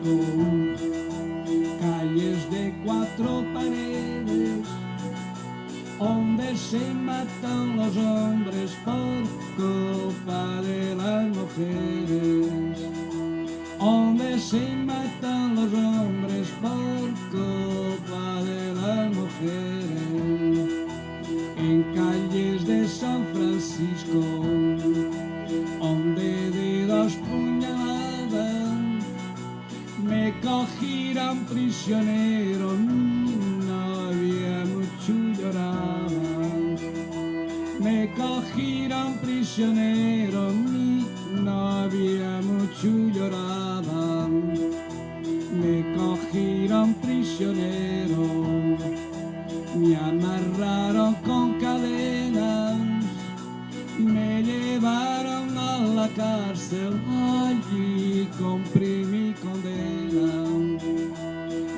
Francisco, calles de 4 paredes, donde se matan los hombres por culpa de las mujeres, donde se matan los hombres por culpa de las mujeres, en calles de San Francisco, donde de 2 puñaladas me cogieron prisionero, no había mucho lloraba. Me cogieron prisionero, no había mucho lloraba. Me cogieron prisionero, me amarraron con cadenas, me llevaron a la cárcel, allí cumplí mi condena.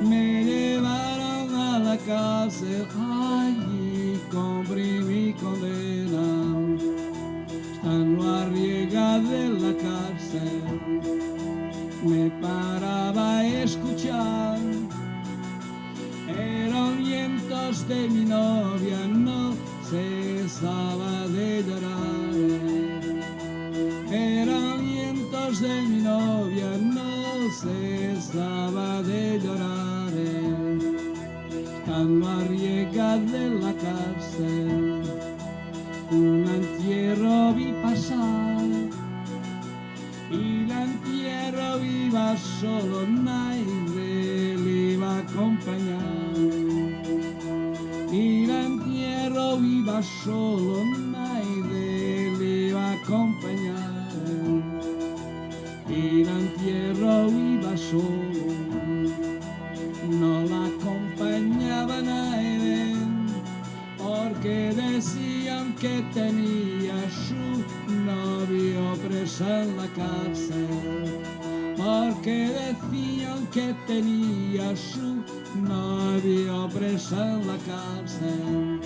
Me llevaron a la cárcel, allí cumplí mi condena. Estando arriba de la cárcel, me paraba a escuchar, eran vientos de mi novia, no cesaba de llorar. Eran vientos de mi novia, no cesaba de llorar. Estando arriba de la cárcel, un entierro vi pasar, y el entierro iba solo, nadie le iba a acompañar. Y el entierro iba solo, nadie le iba a acompañar. Y el entierro iba solo, no la acompañaba nadie, porque decían que tenía su novio preso en la cárcel, porque decían que tenía su novio preso en la cárcel,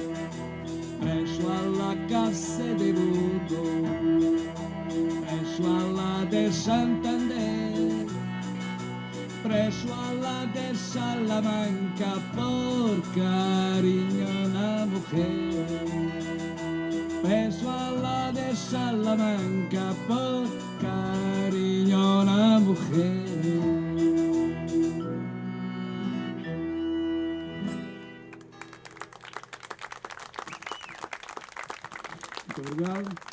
preso a la cárcel de Burgos, preso a la de Santander, preso a la de Salamanca por cariño a una mujer, preso a la de Salamanca por cariño a una mujer. Muito obrigado.